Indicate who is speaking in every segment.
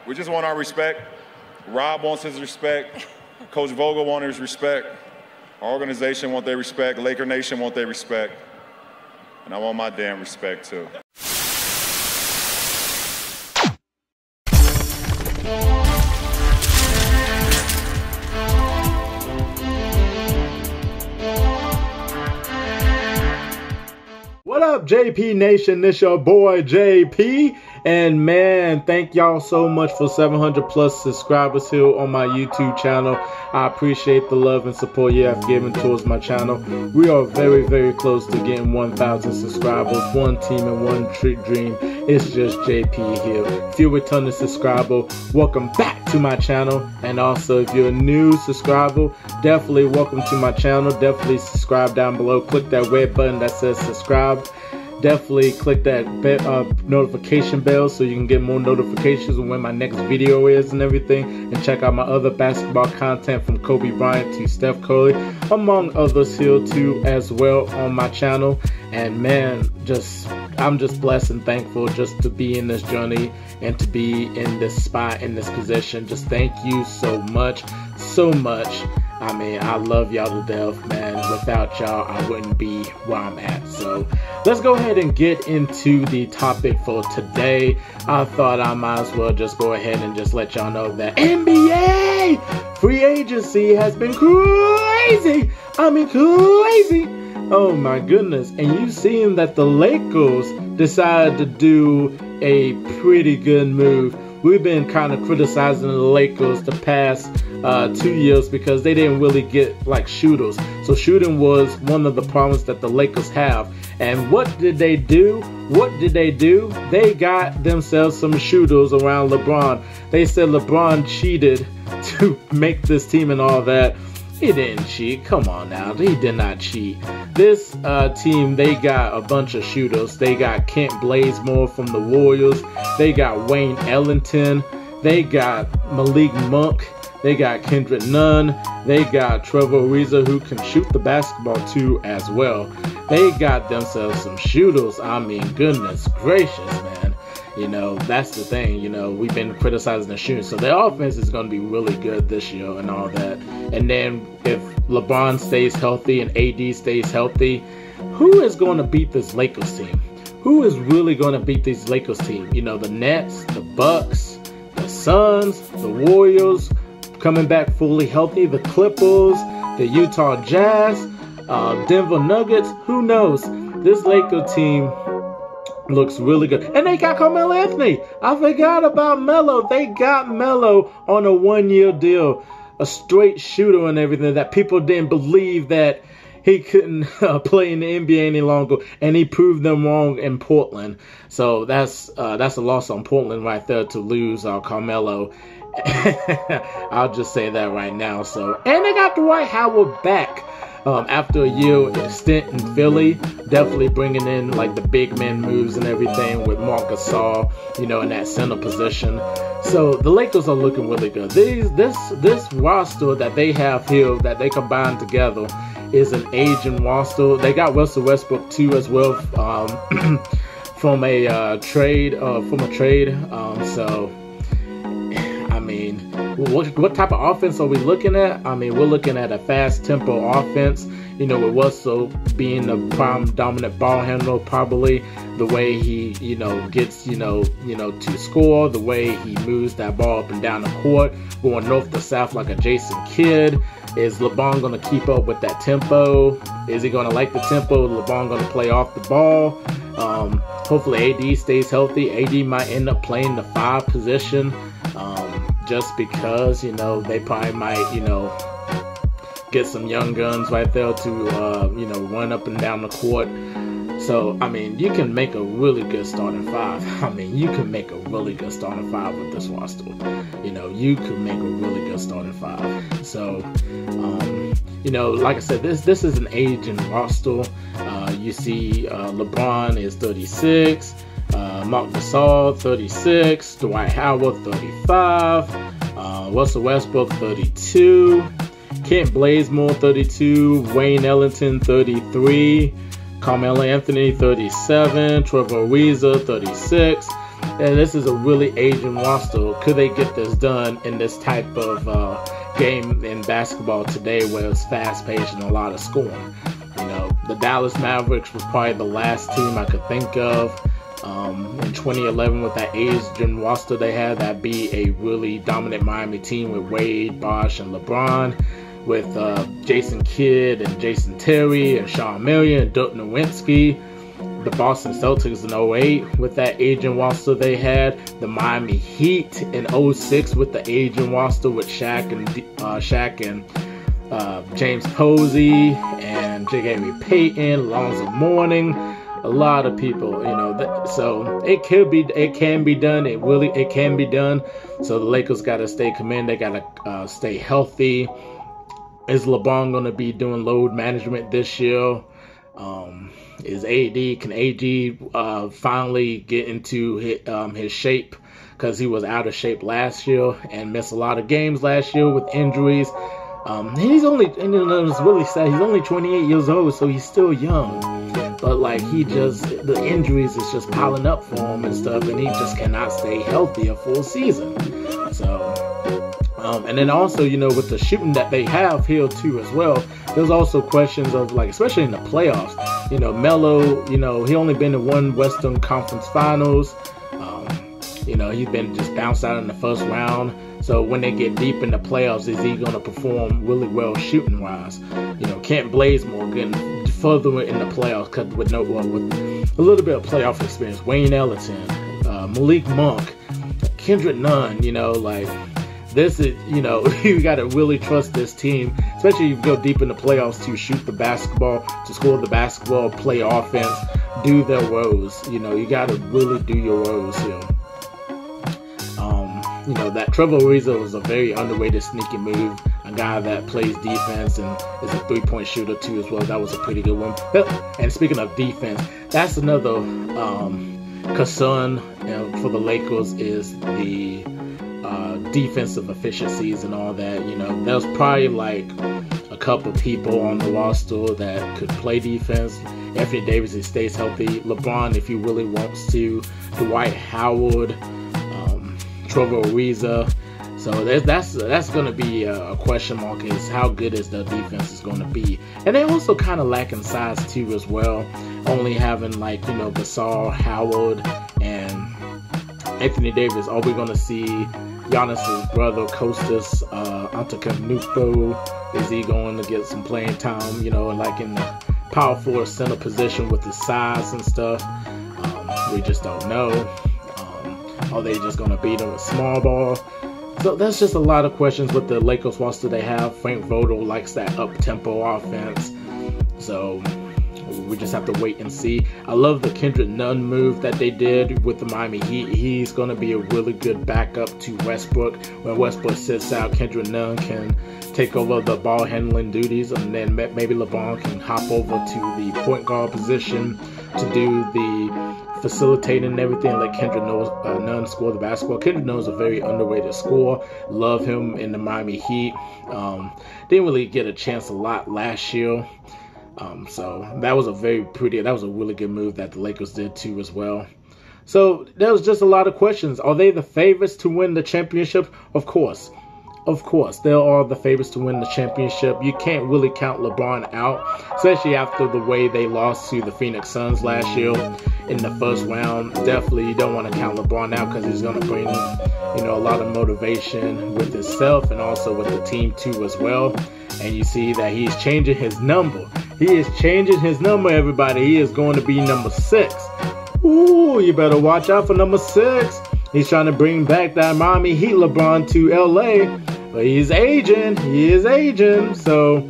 Speaker 1: We just want our respect. Rob wants his respect. Coach Vogel wants his respect. Our organization wants their respect. Laker Nation wants their respect. And I want my damn respect, too.
Speaker 2: What up, JP Nation? This your boy JP, and man, thank y'all so much for 700 plus subscribers here on my YouTube channel. I appreciate the love and support you have given towards my channel. We are very, very close to getting 1,000 subscribers. One team and one dream. It's just JP here. If you're a returning subscriber, welcome back to my channel. And also, if you're a new subscriber, definitely welcome to my channel. Definitely subscribe down below. Click that red button that says subscribe. Definitely click that notification bell so you can get more notifications when my next video is and everything. And check out my other basketball content from Kobe Bryant to Steph Curry, among others here too as well on my channel. And man, I'm just blessed and thankful just to be in this journey and to be in this spot, in this position. Just thank you so much, so much. I mean, I love y'all to death, man. Without y'all, I wouldn't be where I'm at. So let's go ahead and get into the topic for today. I thought I might as well just go ahead and just let y'all know that NBA free agency has been crazy. I mean, crazy. Oh my goodness. And you seen that the Lakers decided to do a pretty good move. We've been kind of criticizing the Lakers the past 2 years because they didn't really get like shooters. So shooting was one of the problems that the Lakers have. And what did they do? They got themselves some shooters around LeBron. They said LeBron cheated to make this team and all that. He didn't cheat. Come on now. He did not cheat. This team, they got a bunch of shooters. They got Kent Bazemore from the Warriors. They got Wayne Ellington. They got Malik Monk. They got Kendrick Nunn. They got Trevor Ariza, who can shoot the basketball too as well. They got themselves some shooters. I mean, goodness gracious, man. You know, that's the thing. You know, we've been criticizing the shooting. So their offense is going to be really good this year and all that. And then if LeBron stays healthy and AD stays healthy, who is going to beat this Lakers team? Who is really going to beat this Lakers team? You know, the Nets, the Bucks, the Suns, the Warriors coming back fully healthy, the Clippers, the Utah Jazz, Denver Nuggets. Who knows? This Lakers team looks really good. And they got Carmelo Anthony. I forgot about Melo. They got Melo on a 1-year deal. A straight shooter and everything that people didn't believe that he couldn't play in the NBA any longer. And he proved them wrong in Portland. So that's a loss on Portland right there to lose Carmelo. I'll just say that right now. So, and they got Dwight Howard back. After a year stint in Philly, definitely bringing in like the big man moves and everything with Marc Gasol, you know, in that center position. So the Lakers are looking really good. This roster that they have here that they combined together is an aging roster. They got Russell Westbrook too as well from a trade. So I mean, what type of offense are we looking at? I mean, we're looking at a fast tempo offense, you know, with Russell being the prime dominant ball handler, probably the way he, you know, gets, you know, to score, the way he moves that ball up and down the court, going north to south like a Jason Kidd. Is LeBron going to keep up with that tempo? Is he going to like the tempo? Is LeBron going to play off the ball? Hopefully AD stays healthy. AD might end up playing the 5 position. Just because, you know, they probably might, you know, get some young guns right there to, you know, run up and down the court. So, I mean, you can make a really good starting 5. I mean, you can make a really good starting 5 with this roster. You know, you can make a really good starting 5. So, you know, like I said, this is an aging roster. You see LeBron is 36. Marc Gasol, 36. Dwight Howard, 35. Russell Westbrook, 32. Kent Bazemore, 32. Wayne Ellington, 33. Carmelo Anthony, 37. Trevor Ariza, 36. this is a really aging roster. Could they get this done in this type of game in basketball today where it's fast-paced and a lot of scoring? You know, the Dallas Mavericks was probably the last team I could think of in 2011 with that aging roster they had. That'd be a really dominant Miami team with Wade, Bosh, and LeBron, with Jason Kidd and Jason Terry and Sean Marion and Dirk Nowitzki. The Boston Celtics in 08 with that aging roster they had. The Miami Heat in 06 with the aging roster with Shaq and James Posey and Gary Payton, Alonzo Mourning, a lot of people, you know. So it can be done. It can be done. So the Lakers got to stay committed. They got to stay healthy. Is LeBron going to be doing load management this year? Can AD finally get into his shape? Because he was out of shape last year and missed a lot of games last year with injuries. He's only, and it's really sad, he's only 28 years old, so he's still young. But like, the injuries is just piling up for him and stuff, and he just cannot stay healthy a full season. So, and then also, you know, with the shooting that they have here too as well, there's also questions of, like, especially in the playoffs, you know, Melo, you know, he only been to one Western Conference Finals. You know, he's been just bounced out in the first round. So when they get deep in the playoffs, is he going to perform really well shooting-wise? You know, Kent Blazemore getting further in the playoffs with a little bit of playoff experience. Wayne Ellington, Malik Monk, Kendrick Nunn, you know, like, this is, you know, you got to really trust this team, especially if you go deep in the playoffs, to shoot the basketball, to score the basketball, play offense, do their roles. You know, you got to really do your roles here. You know, that Trevor Ariza was a very underrated, sneaky move. A guy that plays defense and is a three-point shooter too as well. That was a pretty good one. And speaking of defense, that's another concern for the Lakers, is the defensive efficiencies and all that. You know, there's probably like a couple people on the roster that could play defense. Anthony Davis, he stays healthy. LeBron, if he really wants to. Dwight Howard. Trevor Ariza. So that's going to be a question mark, is how good is the defense is going to be. And they also kind of lack in size too as well, only having, like, you know, Gasol, Howard, and Anthony Davis. Are we going to see Giannis's brother Kostas Antetokounmpo? Is he going to get some playing time, you know, like in the power forward center position with his size and stuff? We just don't know. Are they just going to beat him with small ball? So that's just a lot of questions with the Lakers roster they have. Frank Vogel likes that up-tempo offense. So we just have to wait and see. I love the Kendrick Nunn move that they did with the Miami Heat. He's going to be a really good backup to Westbrook. When Westbrook sits out, Kendrick Nunn can take over the ball handling duties, and then maybe LeBron can hop over to the point guard position to do the facilitating and everything, like Kendrick Nunn score the basketball. Kendrick Nunn is a very underrated scorer. Love him in the Miami Heat. Didn't really get a chance a lot last year. So that was a really good move that the Lakers did too as well. So there was just a lot of questions. Are they the favorites to win the championship? Of course. Of course, they are the favorites to win the championship. You can't really count LeBron out, especially after the way they lost to the Phoenix Suns last year in the first round. Definitely, you don't want to count LeBron out, because he's going to bring, you know, a lot of motivation with himself and also with the team too as well. And you see that he's changing his number. He is changing his number, everybody. He is going to be number 6. Ooh, you better watch out for number 6. He's trying to bring back that Miami Heat LeBron to LA, but he's aging. He is aging. So,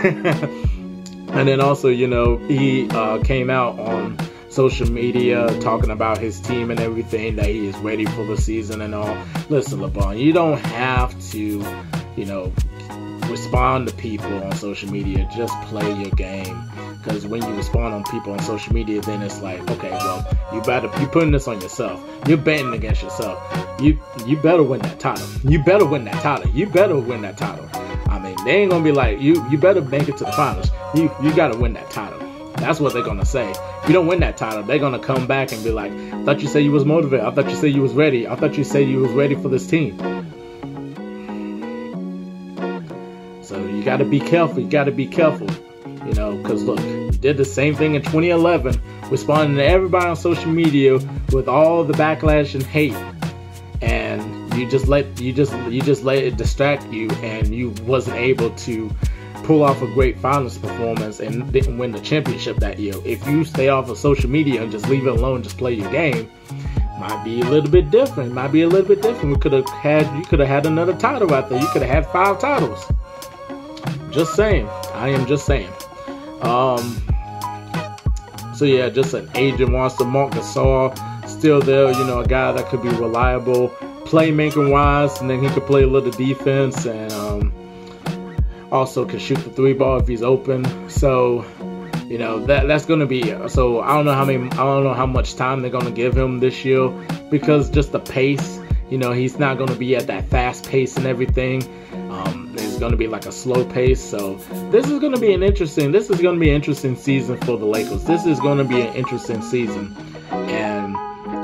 Speaker 2: and then also, you know, he came out on social media talking about his team and everything, that he is ready for the season and all. Listen, LeBron, you don't have to, you know, respond to people on social media. Just play your game. Because when you respond on people on social media, then it's like, okay, well, you're putting this on yourself. You're betting against yourself. You better win that title. You better win that title. You better win that title. I mean, they ain't gonna be like, you better make it to the finals. You gotta win that title. That's what they're gonna say. If you don't win that title, they're going to come back and be like, I thought you said you was motivated. I thought you said you was ready. I thought you said you was ready for this team. So you got to be careful. You got to be careful. You know, because look, you did the same thing in 2011, responding to everybody on social media with all the backlash and hate, and you just let it distract you, and you wasn't able to pull off a great finals performance and didn't win the championship that year. If you stay off of social media and just leave it alone, just play your game, might be a little bit different. Might be a little bit different. You could have had another title right there. You could have had 5 titles. Just saying. I am just saying. So yeah, just an agent wants to Marc Gasol still there, you know, a guy that could be reliable playmaking wise, and then he could play a little defense, and also can shoot the 3-ball if he's open. So, you know, that's going to be, so I don't know how much time they're going to give him this year, because just the pace, you know, he's not going to be at that fast pace and everything. It's going to be like a slow pace. So this is going to be an interesting season for the Lakers. This is going to be an interesting season, and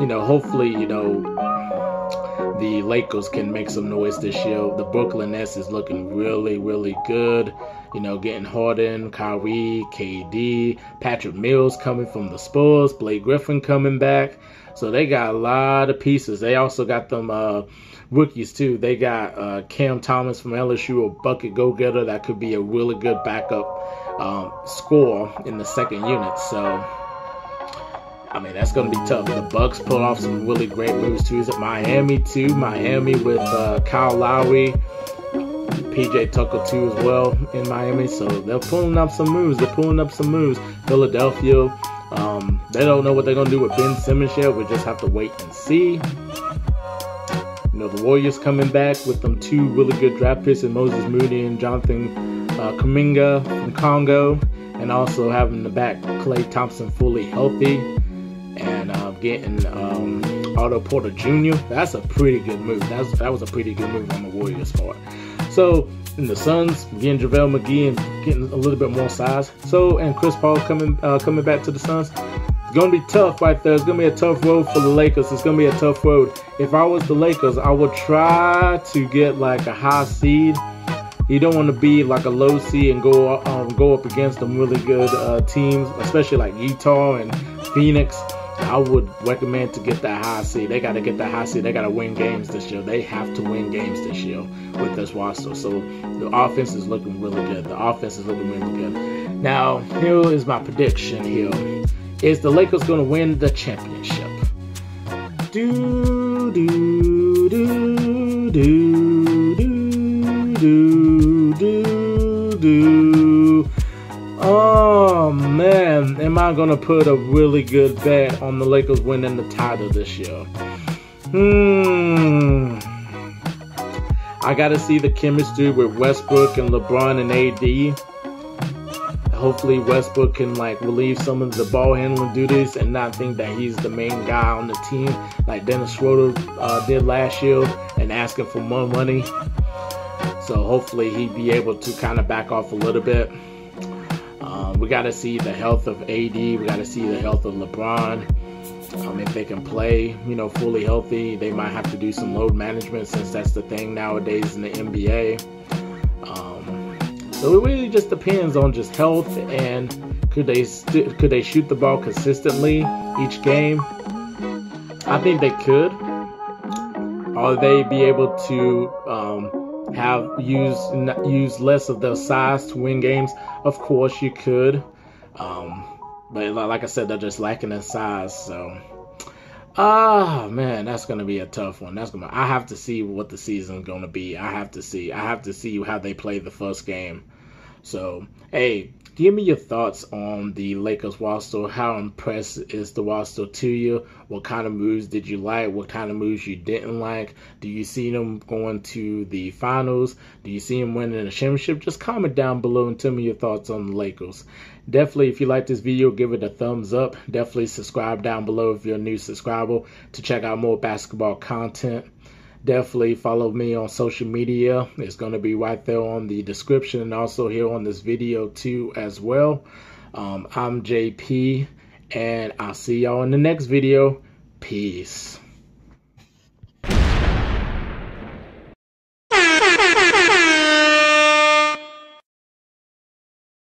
Speaker 2: you know, hopefully, you know, the Lakers can make some noise this year. The Brooklyn Nets is looking really, really good. You know, getting Harden, Kyrie, KD, Patrick Mills coming from the Spurs, Blake Griffin coming back. So they got a lot of pieces. They also got them rookies too. They got Cam Thomas from LSU, a bucket go-getter that could be a really good backup scorer in the second unit. So I mean, that's going to be tough. The Bucks pull off some really great moves too. Is it Miami too? Miami with Kyle Lowry, PJ Tucker too as well in Miami. So they're pulling up some moves. Philadelphia, they don't know what they're going to do with Ben Simmons yet. We just have to wait and see. You know, the Warriors coming back with them 2 really good draft picks in Moses Moody and Jonathan Kuminga from Congo, and also having the back Klay Thompson fully healthy, and getting Otto Porter Jr. That's a pretty good move. That was a pretty good move on the Warriors' part. So in the Suns, getting JaVale McGee and getting a little bit more size. So, and Chris Paul coming back to the Suns. It's going to be tough right there. It's going to be a tough road for the Lakers. It's going to be a tough road. If I was the Lakers, I would try to get like a high seed. You don't want to be like a low seed and go up against some really good teams, especially like Utah and Phoenix. I would recommend to get that high seed. They got to get that high seed. They got to win games this year. They have to win games this year with this roster. So the offense is looking really good. Now, here is my prediction here. Is the Lakers going to win the championship? Oh man, am I gonna put a really good bet on the Lakers winning the title this year? I gotta see the chemistry with Westbrook and LeBron and AD. Hopefully Westbrook can like relieve some of the ball handling duties and not think that he's the main guy on the team like Dennis Schroeder did last year and asking for more money. So hopefully he'd be able to kind of back off a little bit. We got to see the health of AD. We got to see the health of LeBron. If they can play, you know, fully healthy, they might have to do some load management since that's the thing nowadays in the NBA. So it really just depends on just health and could they shoot the ball consistently each game? I think they could. Or they be able to use less of their size to win games. Of course you could, but like I said, they're just lacking in size. So man, that's gonna be a tough one. I have to see what the season's gonna be. I have to see how they play the first game. So hey, give me your thoughts on the Lakers roster. How impressed is the roster to you? What kind of moves did you like? What kind of moves you didn't like? Do you see them going to the finals? Do you see them winning a championship? Just comment down below and tell me your thoughts on the Lakers. Definitely, if you like this video, give it a thumbs up. Definitely subscribe down below if you're a new subscriber to check out more basketball content. Definitely follow me on social media. It's going to be right there on the description and also here on this video too as well. I'm JP, And I'll see y'all in the next video. Peace.